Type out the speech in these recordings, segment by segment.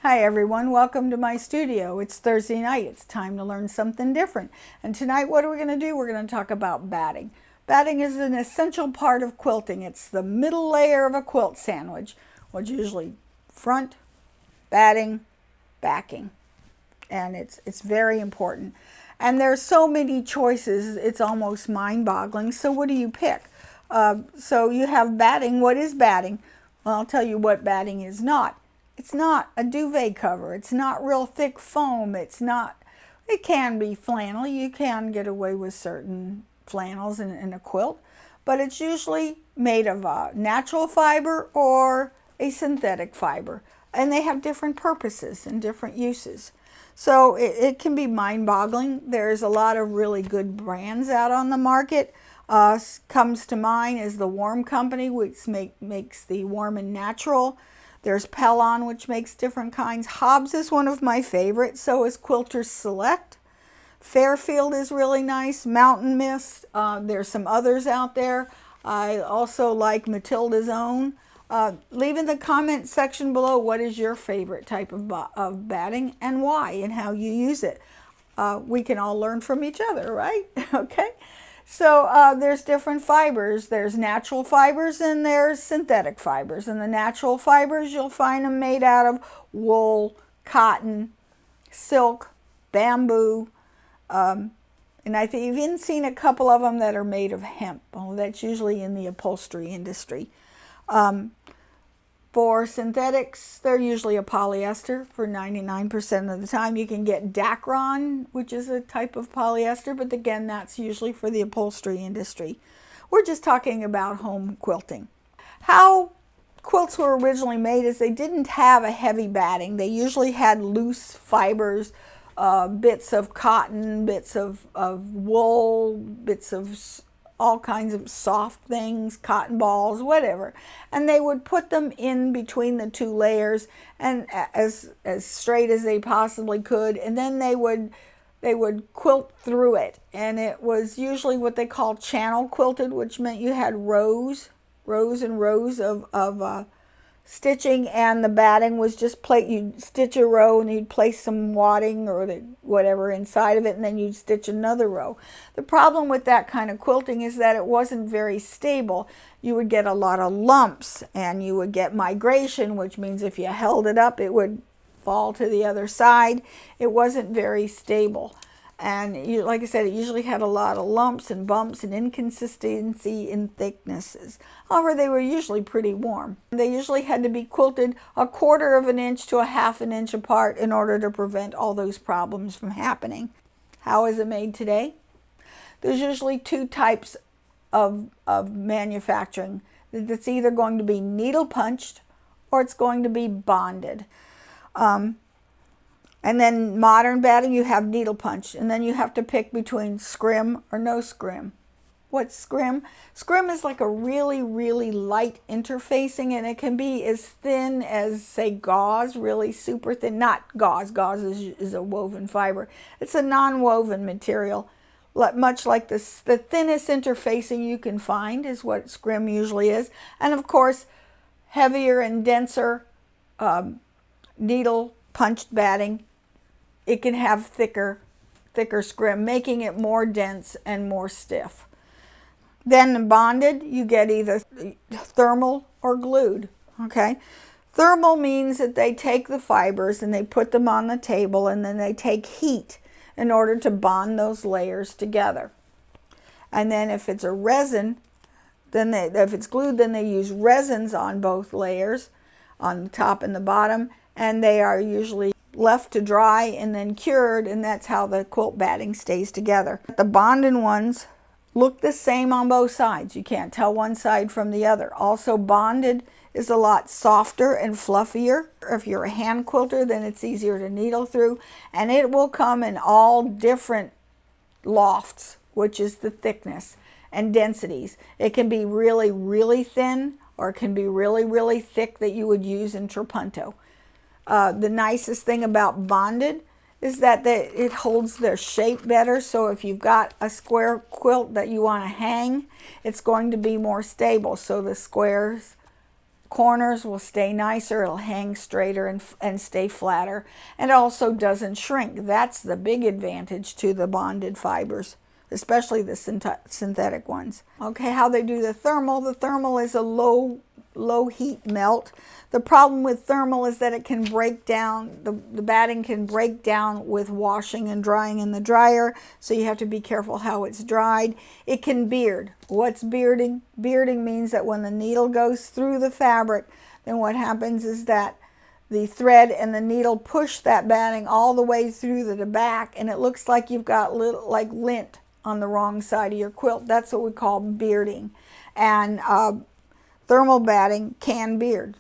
Hi everyone, welcome to my studio. It's Thursday night, it's time to learn something different. And tonight what are we going to do? We're going to talk about batting. Batting is an essential part of quilting. It's the middle layer of a quilt sandwich, which is usually front, batting, backing. And it's very important. And there's so many choices, it's almost mind-boggling. So what do you pick? So you have batting. What is batting? Well, I'll tell you what batting is not. It's not a duvet cover. It's not real thick foam. It can be flannel. You can get away with certain flannels in a quilt, but it's usually made of natural fiber or a synthetic fiber. And they have different purposes and different uses. So it can be mind-boggling. There's a lot of really good brands out on the market. Comes to mind is the Warm Company, which makes the Warm and Natural. There's Pellon, which makes different kinds. Hobbs is one of my favorites. So is Quilters Select. Fairfield is really nice. Mountain Mist. There's some others out there. I also like Matilda's Own. Leave in the comment section below what is your favorite type of batting and why and how you use it. We can all learn from each other, right? Okay. So there's different fibers. There's natural fibers and there's synthetic fibers. And the natural fibers, you'll find them made out of wool, cotton, silk, bamboo. And I've even seen a couple of them that are made of hemp. Well, that's usually in the upholstery industry. For synthetics, they're usually a polyester for 99% of the time. You can get Dacron, which is a type of polyester, but again, that's usually for the upholstery industry. We're just talking about home quilting. How quilts were originally made is they didn't have a heavy batting. They usually had loose fibers, bits of cotton, bits of wool, bits of all kinds of soft things, cotton balls, whatever. And they would put them in between the two layers and as straight as they possibly could. And then they would quilt through it. And it was usually what they call channel quilted, which meant you had rows and rows of stitching, and the batting was just you'd stitch a row and you'd place some wadding or whatever inside of it, and then you'd stitch another row. The problem with that kind of quilting is that it wasn't very stable. You would get a lot of lumps and you would get migration, which means if you held it up, it would fall to the other side. It wasn't very stable. And like I said, it usually had a lot of lumps and bumps and inconsistency in thicknesses. However, they were usually pretty warm. They usually had to be quilted 1/4 of an inch to 1/2 an inch apart in order to prevent all those problems from happening. How is it made today? There's usually two types of manufacturing. It's either going to be needle punched or it's going to be bonded. And then modern batting, you have needle punch. And then you have to pick between scrim or no scrim. What's scrim? Scrim is like a really, really light interfacing, and it can be as thin as, say, gauze, really super thin. Not gauze. Gauze is a woven fiber. It's a non-woven material. Much like the thinnest interfacing you can find is what scrim usually is. And of course, heavier and denser needle punched batting, it can have thicker scrim, making it more dense and more stiff. Then bonded, you get either thermal or glued, okay? Thermal means that they take the fibers and they put them on the table, and then they take heat in order to bond those layers together. And then if it's a resin, if it's glued, then they use resins on both layers, on the top and the bottom, and they are usually left to dry and then cured, and that's how the quilt batting stays together. The bonded ones look the same on both sides. You can't tell one side from the other. Also, bonded is a lot softer and fluffier. If you're a hand quilter, then it's easier to needle through, and it will come in all different lofts, which is the thickness and densities. It can be really, really thin, or it can be really, really thick that you would use in trapunto. The nicest thing about bonded is that it holds their shape better. So if you've got a square quilt that you want to hang, it's going to be more stable. So the squares corners will stay nicer, it'll hang straighter and stay flatter, and also doesn't shrink. That's the big advantage to the bonded fibers, especially the synthetic ones. Okay, how they do the thermal. The thermal is a low heat melt. The problem with thermal is that it can break down, the batting can break down with washing and drying in the dryer, so you have to be careful how it's dried. It can beard. What's bearding? Bearding means that when the needle goes through the fabric, then what happens is that the thread and the needle push that batting all the way through to the back, and it looks like you've got little, like lint on the wrong side of your quilt. That's what we call bearding. And thermal batting can beard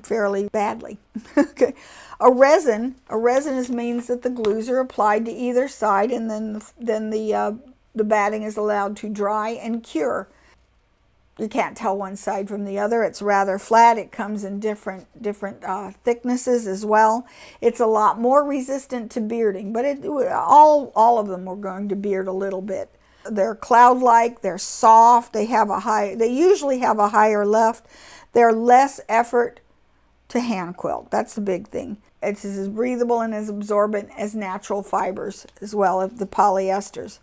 fairly badly. Okay, a resin means that the glues are applied to either side, and then the batting is allowed to dry and cure. You can't tell one side from the other. It's rather flat. It comes in different thicknesses as well. It's a lot more resistant to bearding, but all of them are going to beard a little bit. They're cloud-like, they're soft, they usually have a higher lift. They're less effort to hand quilt. That's the big thing. It's as breathable and as absorbent as natural fibers as well as the polyesters.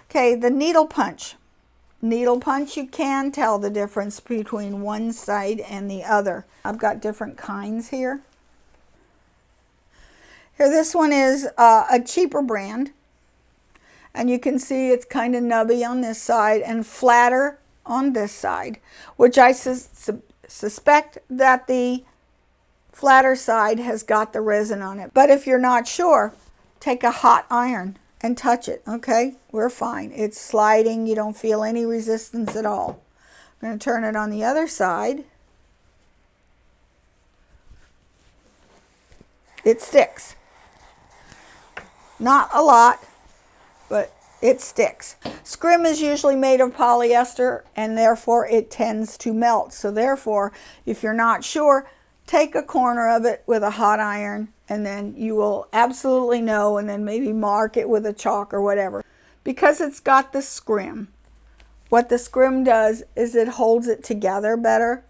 Okay, the needle punch. Needle punch, you can tell the difference between one side and the other. I've got different kinds here. Here, this one is a cheaper brand. And you can see it's kind of nubby on this side and flatter on this side, which I suspect that the flatter side has got the resin on it. But if you're not sure, take a hot iron and touch it, okay? We're fine. It's sliding. You don't feel any resistance at all. I'm going to turn it on the other side. It sticks. Not a lot, but it sticks. Scrim is usually made of polyester, and therefore it tends to melt. So therefore, if you're not sure, take a corner of it with a hot iron, and then you will absolutely know, and then maybe mark it with a chalk or whatever. Because it's got the scrim, what the scrim does is it holds it together better.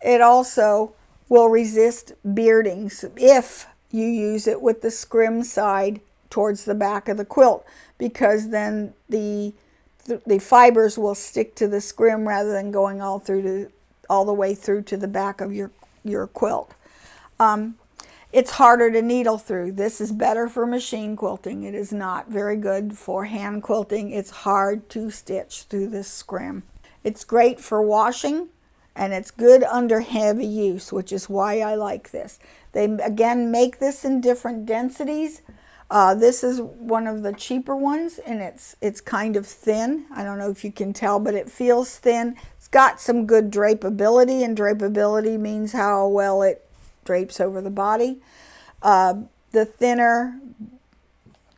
It also will resist bearding if you use it with the scrim side towards the back of the quilt, because then the fibers will stick to the scrim rather than going all the way through to the back of your quilt. It's harder to needle through. This is better for machine quilting. It is not very good for hand quilting. It's hard to stitch through this scrim. It's great for washing, and it's good under heavy use, which is why I like this. They again make this in different densities. This is one of the cheaper ones, and it's kind of thin. I don't know if you can tell, but it feels thin. It's got some good drapeability, and drapeability means how well it drapes over the body. The thinner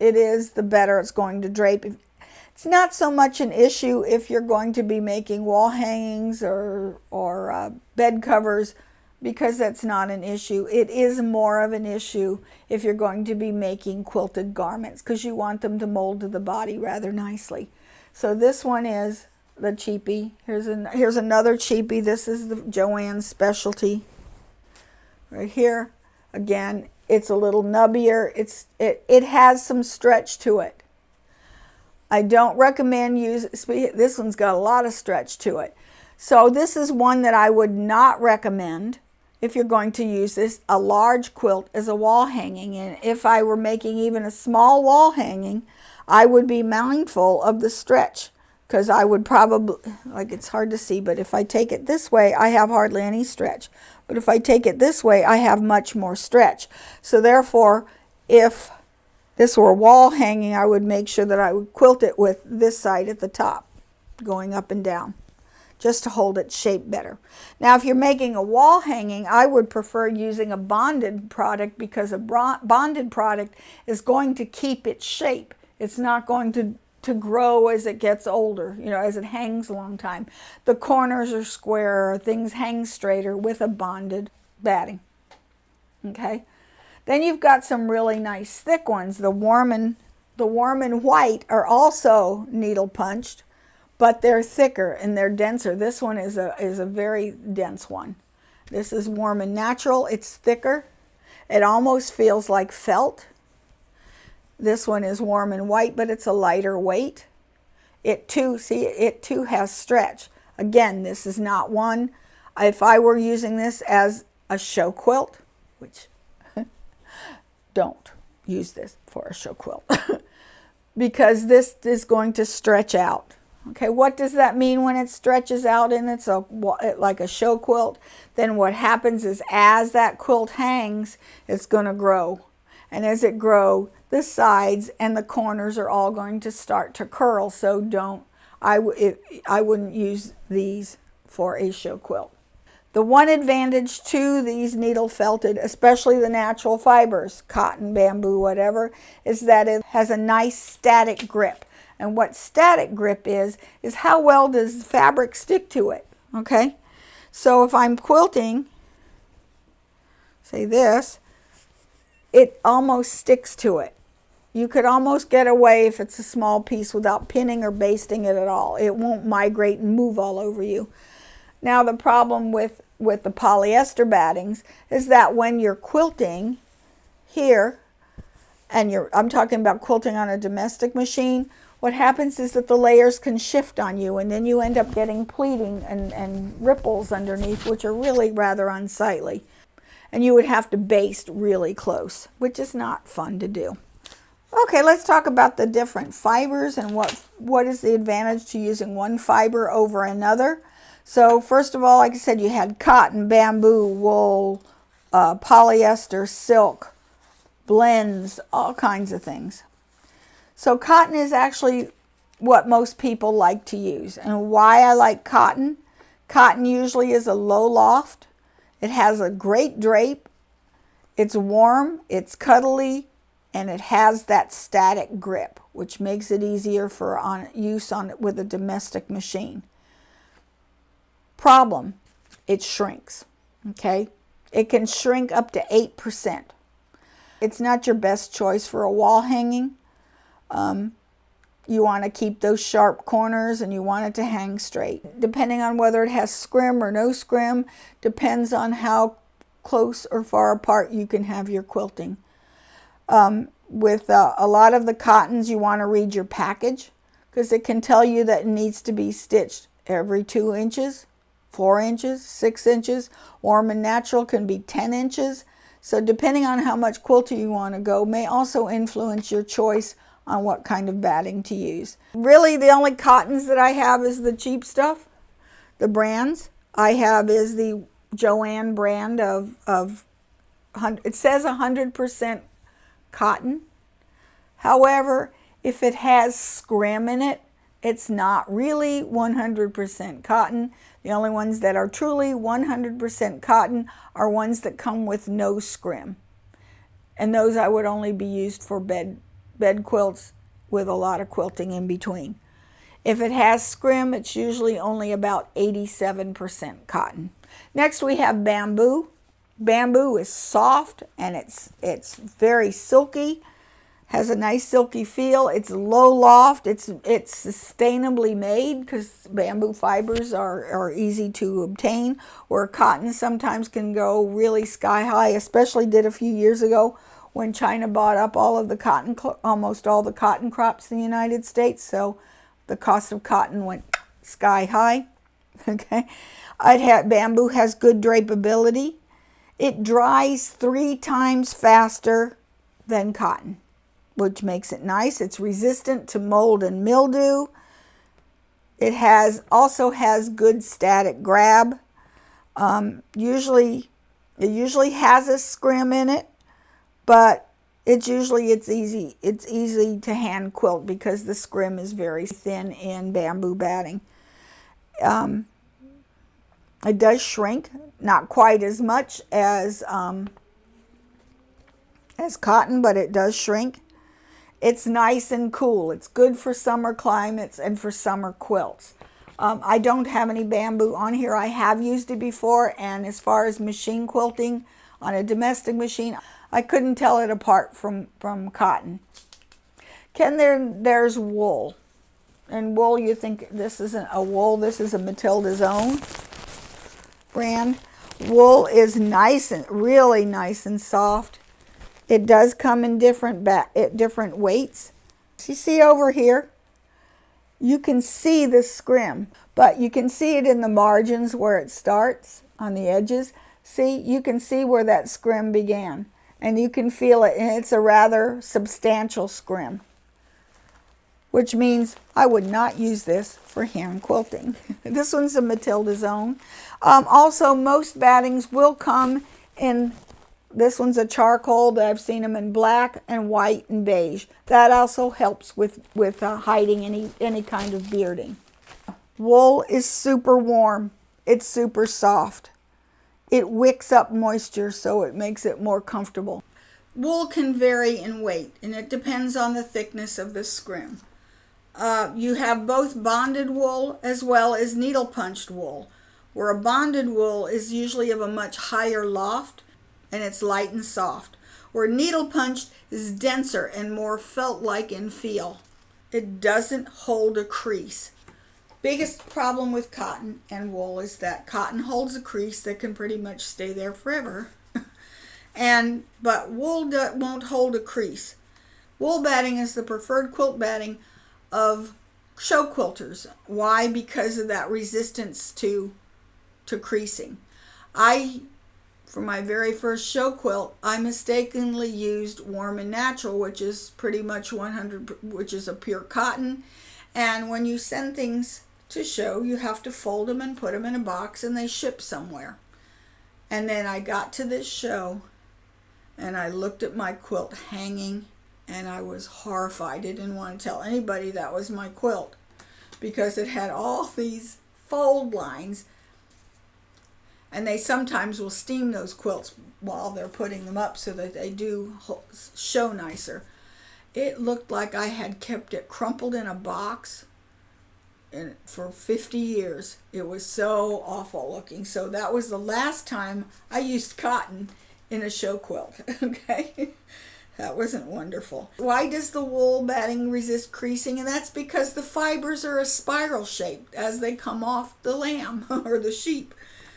it is, the better it's going to drape. It's not so much an issue if you're going to be making wall hangings or bed covers, because that's not an issue. It is more of an issue if you're going to be making quilted garments, because you want them to mold to the body rather nicely. So this one is the cheapie. Here's another cheapie. This is the Joann's Specialty. Right here, again, it's a little nubbier. It has some stretch to it. I don't recommend this one's got a lot of stretch to it. So this is one that I would not recommend if you're going to use a large quilt as a wall hanging. And if I were making even a small wall hanging, I would be mindful of the stretch, because I would probably, like, it's hard to see, but if I take it this way, I have hardly any stretch. But if I take it this way, I have much more stretch. So therefore, if this were wall hanging, I would make sure that I would quilt it with this side at the top, going up and down, just to hold its shape better. Now, if you're making a wall hanging, I would prefer using a bonded product, because a bonded product is going to keep its shape. It's not going to grow as it gets older, as it hangs a long time. The corners are squarer, things hang straighter with a bonded batting. Okay, then you've got some really nice thick ones. The warm and white are also needle punched, but they're thicker and they're denser. This one is a very dense one, This is warm and natural. It's thicker. It almost feels like felt. This one is warm and white, but it's a lighter weight. It too, see, it too has stretch. Again, this is not one. If I were using this as a show quilt, which don't use this for a show quilt, because this is going to stretch out. Okay, what does that mean when it stretches out and it's like a show quilt? Then what happens is as that quilt hangs, it's going to grow. And as it grows, the sides and the corners are all going to start to curl. So I wouldn't use these for a show quilt. The one advantage to these needle felted, especially the natural fibers, cotton, bamboo, whatever, is that it has a nice static grip. And what static grip is how well does the fabric stick to it, okay? So if I'm quilting, say this, it almost sticks to it. You could almost get away if it's a small piece without pinning or basting it at all. It won't migrate and move all over you. Now the problem with the polyester battings is that when you're quilting here, and I'm talking about quilting on a domestic machine, what happens is that the layers can shift on you, and then you end up getting pleating and ripples underneath, which are really rather unsightly. And you would have to baste really close, which is not fun to do. Okay, let's talk about the different fibers and what is the advantage to using one fiber over another. So first of all, like I said, you had cotton, bamboo, wool, polyester, silk, blends, all kinds of things. So cotton is actually what most people like to use. And why I like cotton? Cotton usually is a low loft. It has a great drape. It's warm, it's cuddly, and it has that static grip, which makes it easier for use with a domestic machine. Problem, it shrinks, okay? It can shrink up to 8%. It's not your best choice for a wall hanging. You want to keep those sharp corners and you want it to hang straight. Depending on whether it has scrim or no scrim, depends on how close or far apart you can have your quilting. With a lot of the cottons, you want to read your package because it can tell you that it needs to be stitched every 2 inches, 4 inches, 6 inches. Warm and natural can be 10 inches. So depending on how much quilting you want to go may also influence your choice on what kind of batting to use. Really, the only cottons that I have is the cheap stuff. The brands I have is the Joanne brand of it says 100% cotton. However, if it has scrim in it, it's not really 100% cotton. The only ones that are truly 100% cotton are ones that come with no scrim. And those I would only be used for bed quilts with a lot of quilting in between. If it has scrim, it's usually only about 87% cotton. Next we have bamboo. Bamboo is soft and it's very silky, has a nice silky feel. It's low loft. It's sustainably made because bamboo fibers are easy to obtain, where cotton sometimes can go really sky high, especially did a few years ago when China bought up all of the cotton, almost all the cotton crops in the United States. So the cost of cotton went sky high. Okay, bamboo has good drapeability. It dries 3 times faster than cotton, which makes it nice. It's resistant to mold and mildew. It also has good static grab. It usually has a scrim in it, but it's easy to hand quilt because the scrim is very thin in bamboo batting. It does shrink, not quite as much as cotton, but it does shrink. It's nice and cool. It's good for summer climates and for summer quilts. I don't have any bamboo on here. I have used it before, and as far as machine quilting on a domestic machine, I couldn't tell it apart from cotton. There's wool. And wool, you think this isn't a wool, this is a Matilda's Own brand. Wool is nice and really nice and soft. It does come in different weights. You see over here, you can see the scrim, but you can see it in the margins where it starts on the edges. See, you can see where that scrim began, and you can feel it, and it's a rather substantial scrim, which means I would not use this for hand quilting. This one's a Matilda's own. Also, most battings will come in, this one's a charcoal, but I've seen them in black and white and beige. That also helps with hiding any kind of bearding. Wool is super warm. It's super soft. It wicks up moisture, so it makes it more comfortable. Wool can vary in weight, and it depends on the thickness of the scrim. You have both bonded wool as well as needle punched wool, where a bonded wool is usually of a much higher loft and it's light and soft, where needle punched is denser and more felt-like in feel. It doesn't hold a crease. Biggest problem with cotton and wool is that cotton holds a crease that can pretty much stay there forever, but wool won't hold a crease. Wool batting is the preferred quilt batting of show quilters. Why? Because of that resistance to creasing. For my very first show quilt, I mistakenly used Warm and Natural, which is pretty much 100, which is a pure cotton. And when you send things to show, you have to fold them and put them in a box, and they ship somewhere. And then I got to this show, and I looked at my quilt hanging, and I was horrified. I didn't want to tell anybody that was my quilt because it had all these fold lines, and they sometimes will steam those quilts while they're putting them up so that they do show nicer. It looked like I had kept it crumpled in a box for 50 years. It was so awful looking. So that was the last time I used cotton in a show quilt. Okay. That wasn't wonderful. Why does the wool batting resist creasing? And that's because the fibers are a spiral shape as they come off the lamb or the sheep.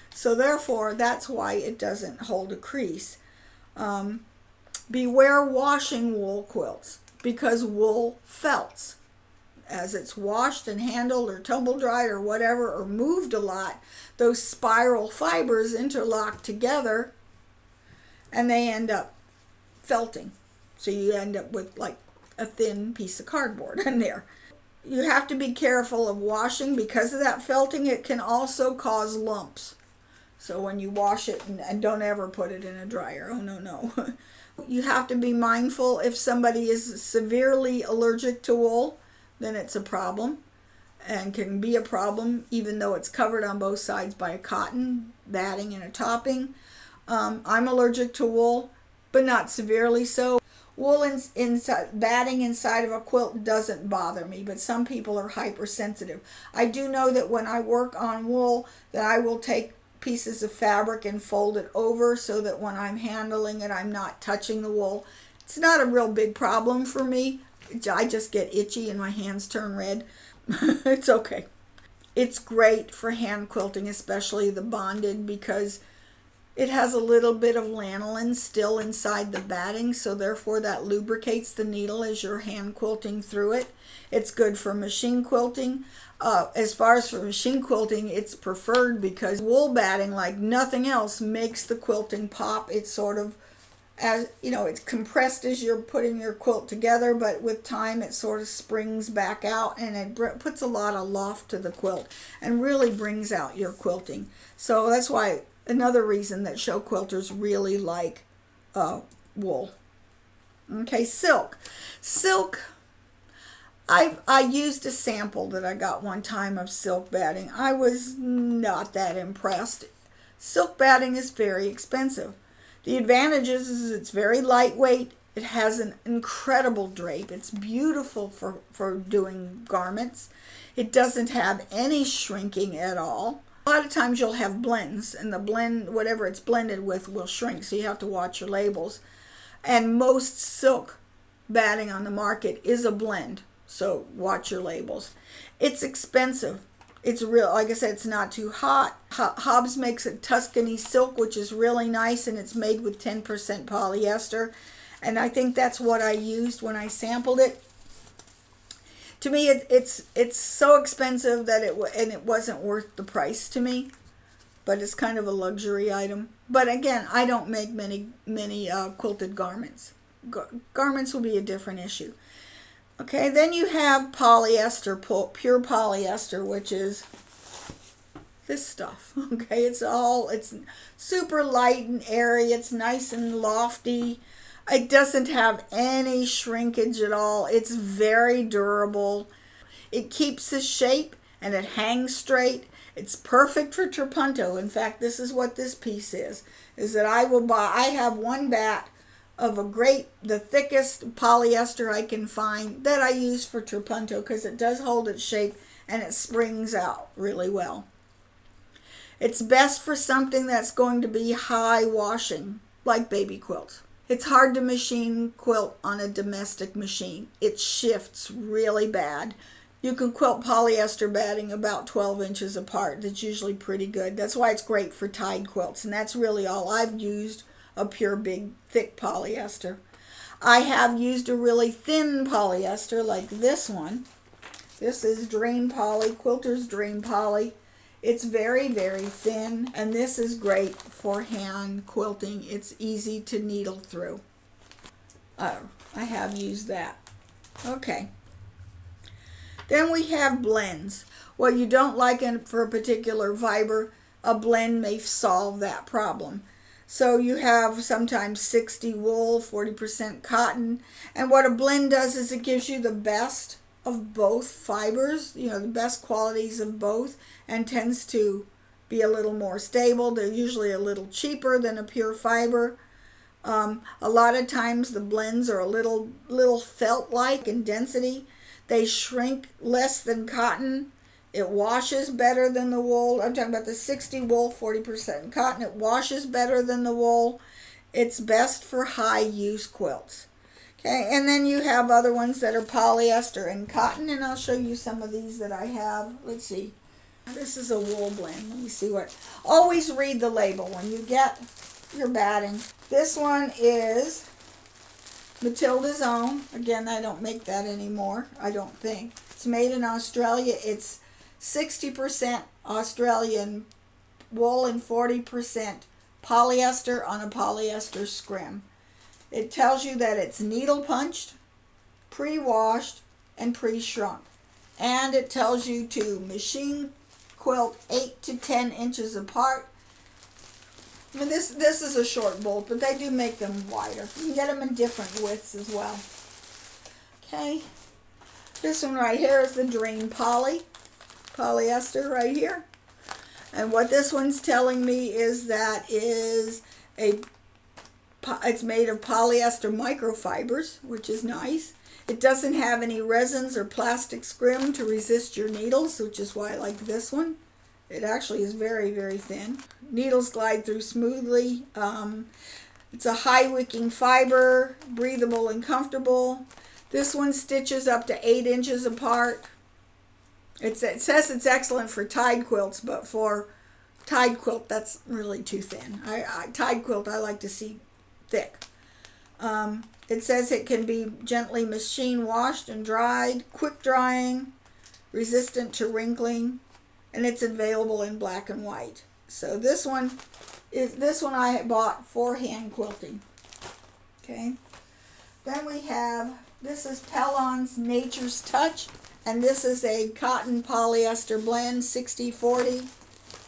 So therefore, that's why it doesn't hold a crease. Beware washing wool quilts, because wool felts. As it's washed and handled or tumble dried or whatever, or moved a lot, those spiral fibers interlock together and they end up felting. So you end up with like a thin piece of cardboard in there. You have to be careful of washing. Because of that felting, it can also cause lumps. So when you wash it, and don't ever put it in a dryer. Oh, no, no. You have to be mindful. If somebody is severely allergic to wool, then it's a problem, and can be a problem even though it's covered on both sides by a cotton batting and a topping. I'm allergic to wool, but not severely so. Wool batting inside of a quilt doesn't bother me, but some people are hypersensitive. I do know that when I work on wool, that I will take pieces of fabric and fold it over so that when I'm handling it, I'm not touching the wool. It's not a real big problem for me. I just get itchy and my hands turn red. It's okay. It's great for hand quilting, especially the bonded, because it has a little bit of lanolin still inside the batting, so therefore that lubricates the needle as you're hand quilting through it. It's good for machine quilting. As far as for machine quilting, it's preferred because wool batting, like nothing else, makes the quilting pop. It's sort of, as you know, it's compressed as you're putting your quilt together, but with time it sort of springs back out, and it puts a lot of loft to the quilt and really brings out your quilting. So that's why another reason that show quilters really like wool. Okay, silk. I used a sample that I got one time of silk batting. I was not that impressed. Silk batting is very expensive. The advantage is it's very lightweight. It has an incredible drape. It's beautiful for doing garments. It doesn't have any shrinking at all. A lot of times you'll have blends, and the blend, whatever it's blended with, will shrink, so you have to watch your labels. And most silk batting on the market is a blend, so watch your labels. It's expensive. It's real, like I said, it's not too hot. Hobbs makes a Tuscany silk, which is really nice, and it's made with 10% polyester. And I think that's what I used when I sampled it. To me, it's so expensive that it wasn't worth the price to me. But it's kind of a luxury item. But again, I don't make many quilted garments. Garments will be a different issue. Okay, then you have polyester, pure polyester, which is this stuff. Okay, it's super light and airy. It's nice and lofty. It doesn't have any shrinkage at all. It's very durable. It keeps its shape and it hangs straight. It's perfect for trapunto. In fact, this is what this piece is that I have one bat of the thickest polyester I can find that I use for trapunto because it does hold its shape and it springs out really well. It's best for something that's going to be high washing, like baby quilts. It's hard to machine quilt on a domestic machine. It shifts really bad. You can quilt polyester batting about 12 inches apart. That's usually pretty good. That's why it's great for tied quilts, and that's really all I've used, a pure big thick polyester. I have used a really thin polyester like this one. This is Dream Poly, Quilter's Dream Poly. It's very, very thin, and this is great for hand quilting. It's easy to needle through. I have used that. Okay. Then we have blends. What you don't like for a particular fiber, a blend may solve that problem. So you have sometimes 60 wool, 40% cotton. And what a blend does is it gives you the best of both fibers, the best qualities of both, and tends to be a little more stable. They're usually a little cheaper than a pure fiber. A lot of times the blends are a little felt-like in density. They shrink less than cotton. It washes better than the wool. I'm talking about the 60 wool, 40% cotton. It washes better than the wool. It's best for high use quilts. Okay, and then you have other ones that are polyester and cotton, and I'll show you some of these that I have. Let's see. This is a wool blend. Let me see always read the label when you get your batting. This one is Matilda's Own. Again, I don't make that anymore, I don't think. It's made in Australia. It's 60% Australian wool and 40% polyester on a polyester scrim. It tells you that it's needle punched, pre-washed, and pre-shrunk. And it tells you to machine quilt 8 to 10 inches apart. I mean, this is a short bolt, but they do make them wider. You can get them in different widths as well. Okay. This one right here is the Dream polyester right here. And what this one's telling me is that it's made of polyester microfibers, which is nice. It doesn't have any resins or plastic scrim to resist your needles, which is why I like this one. It actually is very, very thin. Needles glide through smoothly. It's a high wicking fiber, breathable and comfortable. This one stitches up to 8 inches apart. It says it's excellent for tied quilts, but for tied quilt, that's really too thin. Tied quilt, I like to see thick. It says it can be gently machine washed and dried, quick drying, resistant to wrinkling, and it's available in black and white. So this one I bought for hand quilting. Okay. Then we have, this is Pellon's Nature's Touch, and this is a cotton polyester blend, 60-40.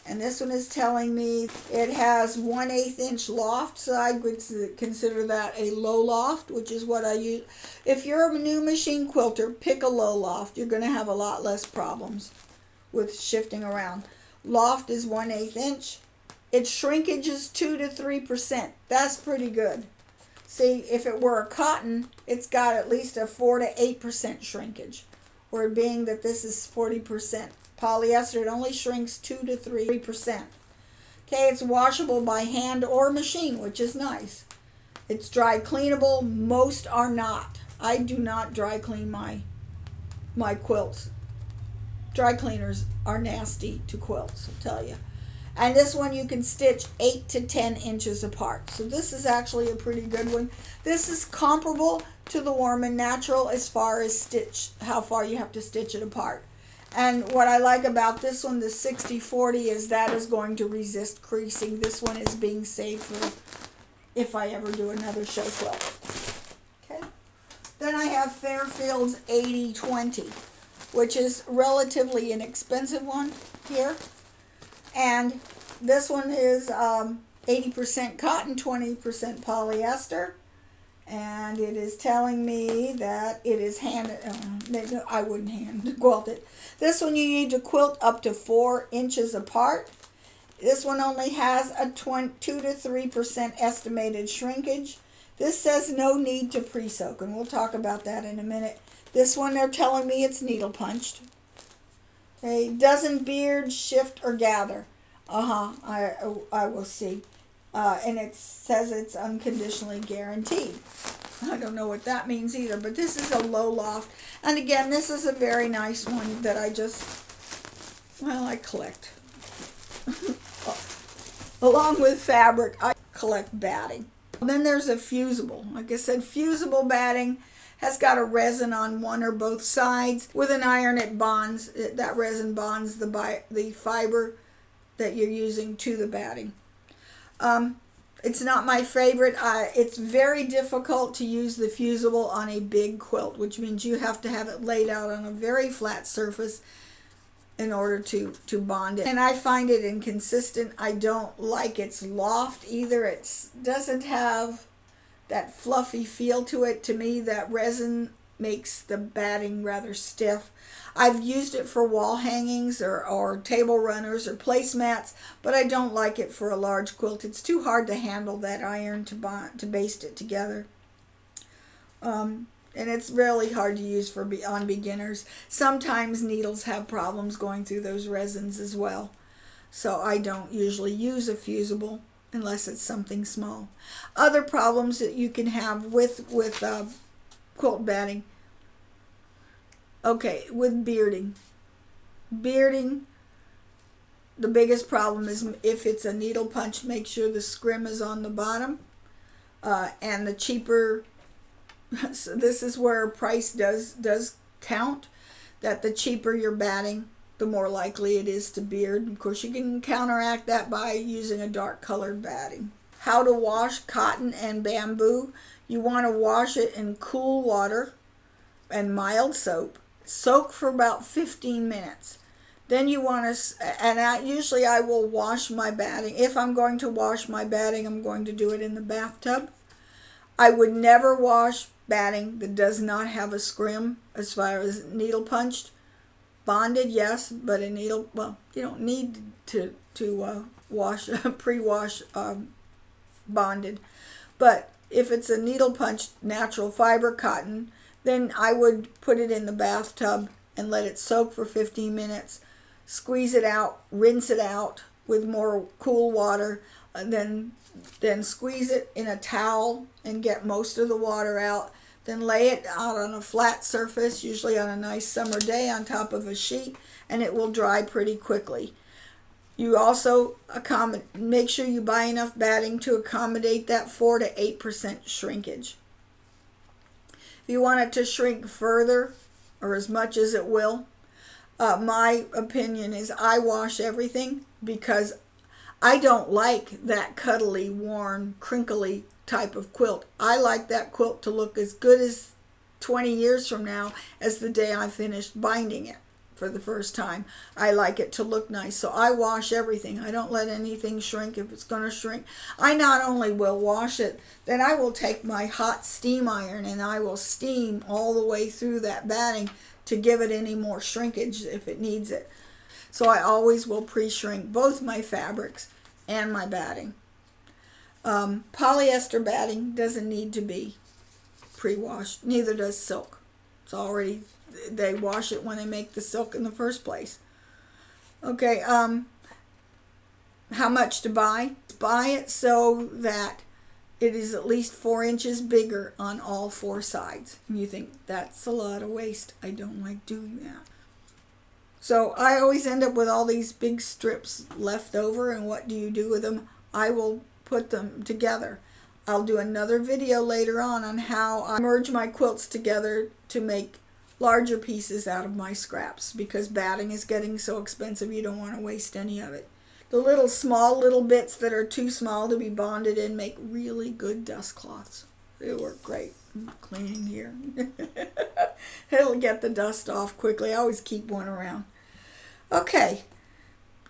And this one is telling me it has 1/8 inch loft, so I would consider that a low loft, which is what I use. If you're a new machine quilter, pick a low loft. You're going to have a lot less problems with shifting around. Loft is 1/8 inch. Its shrinkage is 2 to 3%. That's pretty good. See, if it were a cotton, it's got at least a 4 to 8% shrinkage. Where being that this is 40% polyester, it only shrinks 2 to 3%. Okay, it's washable by hand or machine, which is nice. It's dry cleanable. Most are not. I do not dry clean my quilts. dry cleaners are nasty to quilts, I'll tell you. And this one you can stitch 8 to 10 inches apart. So this is actually a pretty good one. This is comparable to the Warm and Natural as far as how far you have to stitch it apart. And what I like about this one, the 60-40, is that is going to resist creasing. This one is being saved for if I ever do another show quilt. Okay. Then I have Fairfield's 80-20, which is relatively inexpensive one here. And this one is 80% cotton, 20% polyester. And it is telling me that it is I wouldn't hand quilt it. This one you need to quilt up to 4 inches apart. This one only has a 2 to 3% estimated shrinkage. This says no need to pre-soak, and we'll talk about that in a minute. This one they're telling me it's needle punched. Okay, doesn't beard, shift, or gather. I will see. And it says it's unconditionally guaranteed. I don't know what that means either, but this is a low loft. And again, this is a very nice one that I collect. Along with fabric, I collect batting. Then there's a fusible. Like I said, fusible batting has got a resin on one or both sides. With an iron, it bonds. That resin bonds the fiber that you're using to the batting. It's not my favorite. It's very difficult to use the fusible on a big quilt, which means you have to have it laid out on a very flat surface in order to bond it. And I find it inconsistent. I don't like its loft either. It doesn't have that fluffy feel to it. To me, that resin makes the batting rather stiff. I've used it for wall hangings or table runners or placemats, but I don't like it for a large quilt. It's too hard to handle that iron to baste it together. And it's really hard to use on beginners. Sometimes needles have problems going through those resins as well. So I don't usually use a fusible unless it's something small. Other problems that you can have with quilt batting. Okay, with bearding. Bearding, the biggest problem is if it's a needle punch, make sure the scrim is on the bottom. And the cheaper, so this is where price does count, that the cheaper your batting, the more likely it is to beard. Of course, you can counteract that by using a dark colored batting. How to wash cotton and bamboo. You want to wash it in cool water and mild soap. Soak for about 15 minutes. Then you want to, usually I will wash my batting. If I'm going to wash my batting, I'm going to do it in the bathtub. I would never wash batting that does not have a scrim as far as needle punched. Bonded, yes, but you don't need to pre-wash bonded. But if it's a needle punched natural fiber cotton, then I would put it in the bathtub and let it soak for 15 minutes. Squeeze it out, rinse it out with more cool water, and then squeeze it in a towel and get most of the water out. Then lay it out on a flat surface, usually on a nice summer day, on top of a sheet, and it will dry pretty quickly. You also make sure you buy enough batting to accommodate that 4 to 8% shrinkage. If you want it to shrink further, or as much as it will, my opinion is I wash everything because I don't like that cuddly, worn, crinkly type of quilt. I like that quilt to look as good as 20 years from now as the day I finished binding it for the first time. I like it to look nice, so I wash everything. I don't let anything shrink if it's going to shrink. I not only will wash it, then I will take my hot steam iron and I will steam all the way through that batting to give it any more shrinkage if it needs it. So I always will pre-shrink both my fabrics and my batting. Polyester batting doesn't need to be pre-washed. Neither does silk. It's already, they wash it when they make the silk in the first place. Okay, how much to buy? Buy it so that it is at least 4 inches bigger on all 4 sides. And you think, that's a lot of waste. I don't like doing that. So I always end up with all these big strips left over, and what do you do with them? I will put them together. I'll do another video later on how I merge my quilts together to make larger pieces out of my scraps, because batting is getting so expensive you don't want to waste any of it. The small little bits that are too small to be bonded in make really good dust cloths. They work great. I'm cleaning here. It'll get the dust off quickly. I always keep one around. Okay,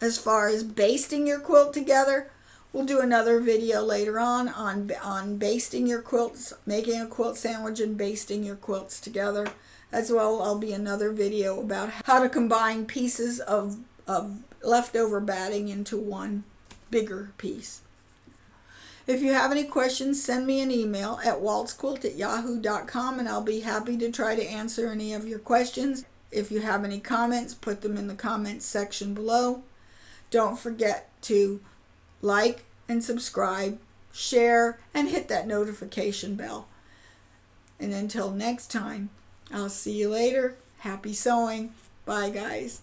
as far as basting your quilt together, we'll do another video later on basting your quilts, making a quilt sandwich and basting your quilts together. As well, I'll be another video about how to combine pieces of leftover batting into one bigger piece. If you have any questions, send me an email at waltzquilt@yahoo.com, and I'll be happy to try to answer any of your questions. If you have any comments, put them in the comments section below. Don't forget to like and subscribe, share, and hit that notification bell. And until next time, I'll see you later. Happy sewing. Bye, guys.